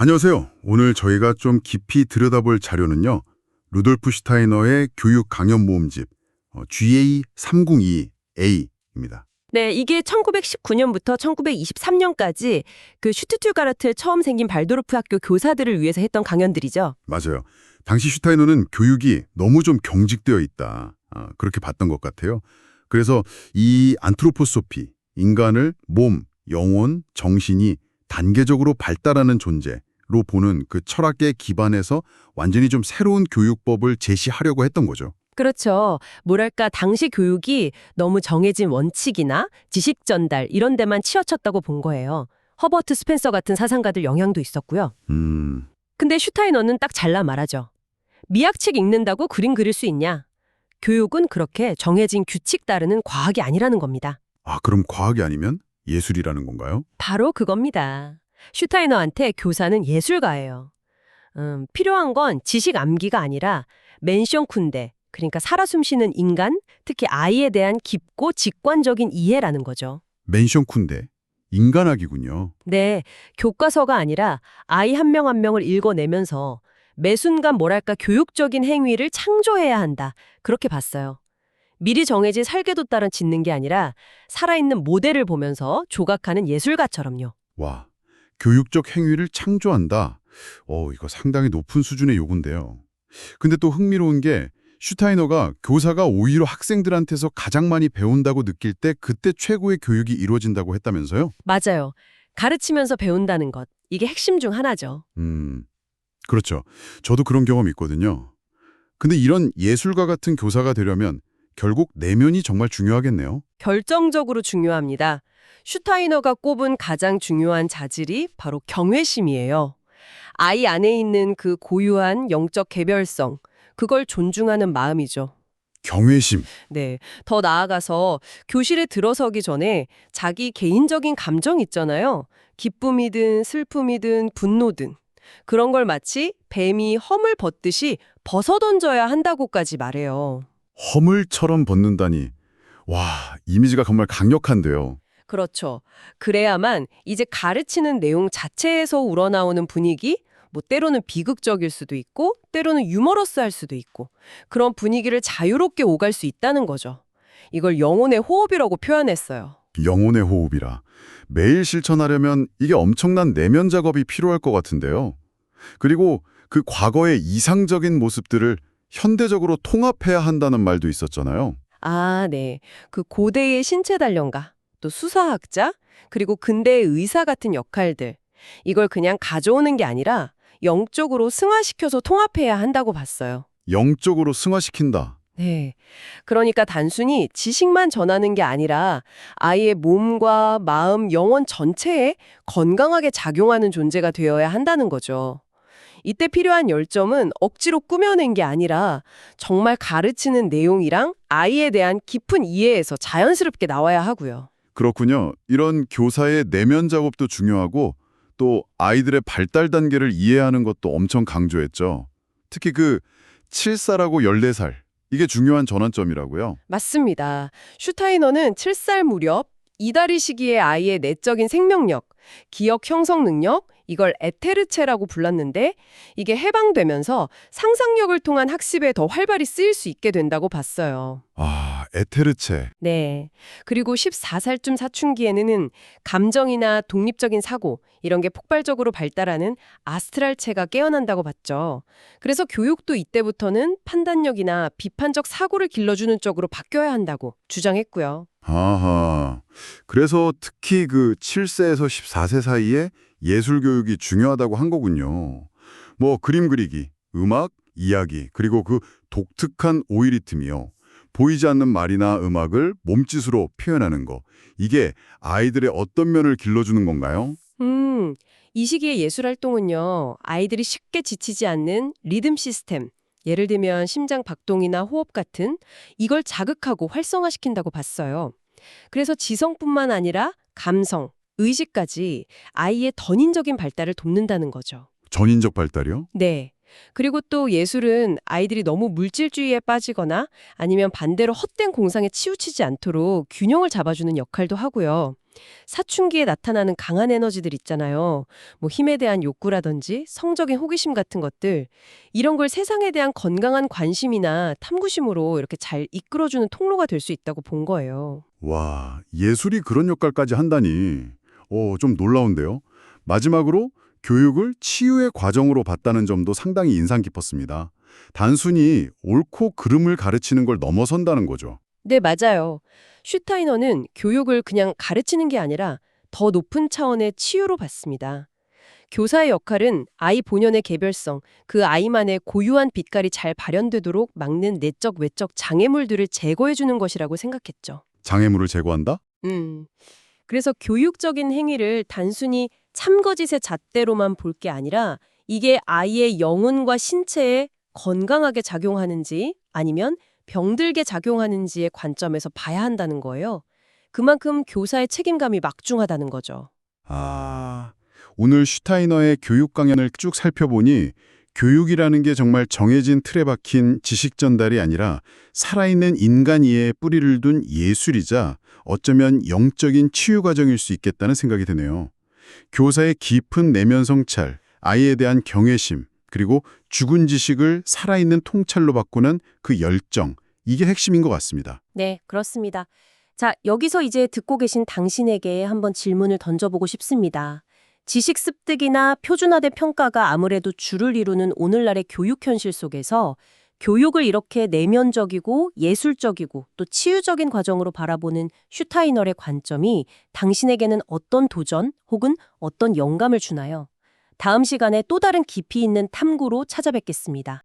안녕하세요. 오늘 저희가 좀 깊이 들여다볼 자료는요. 루돌프 슈타이너의 교육 강연 모음집 GA302A입니다. 네, 이게 1919년부터 1923년까지 그 슈투트가르트에 처음 생긴 발도르프 학교 교사들을 위해서 했던 강연들이죠. 맞아요. 당시 슈타이너는 교육이 너무 좀 경직되어 있다. 그렇게 봤던 것 같아요. 그래서 이 안트로포소피, 인간을 몸, 영혼, 정신이 단계적으로 발달하는 존재로 보는 그 철학에 기반해서 완전히 좀 새로운 교육법을 제시하려고 했던 거죠. 그렇죠. 뭐랄까 당시 교육이 너무 정해진 원칙이나 지식 전달 이런 데만 치우쳤다고 본 거예요. 허버트 스펜서 같은 사상가들 영향도 있었고요. 근데 슈타이너는 딱 잘라 말하죠. 미학책 읽는다고 그림 그릴 수 있냐? 교육은 그렇게 정해진 규칙 따르는 과학이 아니라는 겁니다. 그럼 과학이 아니면 예술이라는 건가요? 바로 그겁니다. 슈타이너한테 교사는 예술가예요. 필요한 건 지식 암기가 아니라 멘션 쿤데, 그러니까 살아 숨쉬는 인간, 특히 아이에 대한 깊고 직관적인 이해라는 거죠. 멘션 쿤데, 인간학이군요. 네, 교과서가 아니라 아이 한 명 한 명을 읽어내면서 매 순간 뭐랄까 교육적인 행위를 창조해야 한다. 그렇게 봤어요. 미리 정해진 설계도 따라 짓는 게 아니라 살아있는 모델을 보면서 조각하는 예술가처럼요. 와, 교육적 행위를 창조한다. 이거 상당히 높은 수준의 요구인데요. 근데 또 흥미로운 게 슈타이너가 교사가 오히려 학생들한테서 가장 많이 배운다고 느낄 때 그때 최고의 교육이 이루어진다고 했다면서요? 맞아요. 가르치면서 배운다는 것. 이게 핵심 중 하나죠. 그렇죠. 저도 그런 경험이 있거든요. 근데 이런 예술가 같은 교사가 되려면 결국 내면이 정말 중요하겠네요. 결정적으로 중요합니다. 슈타이너가 꼽은 가장 중요한 자질이 바로 경외심이에요. 아이 안에 있는 그 고유한 영적 개별성, 그걸 존중하는 마음이죠. 경외심. 네, 더 나아가서 교실에 들어서기 전에 자기 개인적인 감정 있잖아요. 기쁨이든 슬픔이든 분노든. 그런 걸 마치 뱀이 허물 벗듯이 벗어던져야 한다고까지 말해요. 허물처럼 벗는다니. 와, 이미지가 정말 강력한데요. 그렇죠. 그래야만 이제 가르치는 내용 자체에서 우러나오는 분위기, 뭐 때로는 비극적일 수도 있고 때로는 유머러스할 수도 있고 그런 분위기를 자유롭게 오갈 수 있다는 거죠. 이걸 영혼의 호흡이라고 표현했어요. 영혼의 호흡이라. 매일 실천하려면 이게 엄청난 내면 작업이 필요할 것 같은데요. 그리고 그 과거의 이상적인 모습들을 현대적으로 통합해야 한다는 말도 있었잖아요. 아, 네. 그 고대의 신체 단련가, 또 수사학자, 그리고 근대의 의사 같은 역할들. 이걸 그냥 가져오는 게 아니라 영적으로 승화시켜서 통합해야 한다고 봤어요. 영적으로 승화시킨다. 네. 그러니까 단순히 지식만 전하는 게 아니라 아이의 몸과 마음, 영혼 전체에 건강하게 작용하는 존재가 되어야 한다는 거죠. 이때 필요한 열정은 억지로 꾸며낸 게 아니라 정말 가르치는 내용이랑 아이에 대한 깊은 이해에서 자연스럽게 나와야 하고요. 그렇군요. 이런 교사의 내면 작업도 중요하고 또 아이들의 발달 단계를 이해하는 것도 엄청 강조했죠. 특히 그 7살하고 14살. 이게 중요한 전환점이라고요. 맞습니다. 슈타이너는 7살 무렵 이다리 시기의 아이의 내적인 생명력, 기억 형성 능력, 이걸 에테르체라고 불렀는데 이게 해방되면서 상상력을 통한 학습에 더 활발히 쓰일 수 있게 된다고 봤어요. 에테르체. 네. 그리고 14살쯤 사춘기에는 감정이나 독립적인 사고 이런 게 폭발적으로 발달하는 아스트랄체가 깨어난다고 봤죠. 그래서 교육도 이때부터는 판단력이나 비판적 사고를 길러주는 쪽으로 바뀌어야 한다고 주장했고요. 아하. 그래서 특히 그 7세에서 14세 사이에 예술 교육이 중요하다고 한 거군요. 뭐 그림 그리기, 음악, 이야기, 그리고 그 독특한 오이 리듬이요. 보이지 않는 말이나 음악을 몸짓으로 표현하는 거. 이게 아이들의 어떤 면을 길러주는 건가요? 이 시기의 예술 활동은요, 아이들이 쉽게 지치지 않는 리듬 시스템, 예를 들면 심장 박동이나 호흡 같은 이걸 자극하고 활성화시킨다고 봤어요. 그래서 지성뿐만 아니라 감성, 의식까지 아이의 전인적인 발달을 돕는다는 거죠. 전인적 발달이요? 네. 그리고 또 예술은 아이들이 너무 물질주의에 빠지거나 아니면 반대로 헛된 공상에 치우치지 않도록 균형을 잡아주는 역할도 하고요. 사춘기에 나타나는 강한 에너지들 있잖아요. 뭐 힘에 대한 욕구라든지 성적인 호기심 같은 것들. 이런 걸 세상에 대한 건강한 관심이나 탐구심으로 이렇게 잘 이끌어주는 통로가 될 수 있다고 본 거예요. 와, 예술이 그런 역할까지 한다니. 좀 놀라운데요. 마지막으로 교육을 치유의 과정으로 봤다는 점도 상당히 인상 깊었습니다. 단순히 옳고 그름을 가르치는 걸 넘어선다는 거죠. 네, 맞아요. 슈타이너는 교육을 그냥 가르치는 게 아니라 더 높은 차원의 치유로 봤습니다. 교사의 역할은 아이 본연의 개별성, 그 아이만의 고유한 빛깔이 잘 발현되도록 막는 내적, 외적 장애물들을 제거해주는 것이라고 생각했죠. 장애물을 제거한다? 그래서 교육적인 행위를 단순히 참거짓의 잣대로만 볼 게 아니라 이게 아이의 영혼과 신체에 건강하게 작용하는지 아니면 병들게 작용하는지의 관점에서 봐야 한다는 거예요. 그만큼 교사의 책임감이 막중하다는 거죠. 오늘 슈타이너의 교육 강연을 쭉 살펴보니 교육이라는 게 정말 정해진 틀에 박힌 지식 전달이 아니라 살아있는 인간 이해에 뿌리를 둔 예술이자 어쩌면 영적인 치유 과정일 수 있겠다는 생각이 드네요. 교사의 깊은 내면 성찰, 아이에 대한 경외심, 그리고 죽은 지식을 살아있는 통찰로 바꾸는 그 열정, 이게 핵심인 것 같습니다. 네, 그렇습니다. 자, 여기서 이제 듣고 계신 당신에게 한번 질문을 던져보고 싶습니다. 지식 습득이나 표준화된 평가가 아무래도 주를 이루는 오늘날의 교육 현실 속에서 교육을 이렇게 내면적이고 예술적이고 또 치유적인 과정으로 바라보는 슈타이너의 관점이 당신에게는 어떤 도전 혹은 어떤 영감을 주나요? 다음 시간에 또 다른 깊이 있는 탐구로 찾아뵙겠습니다.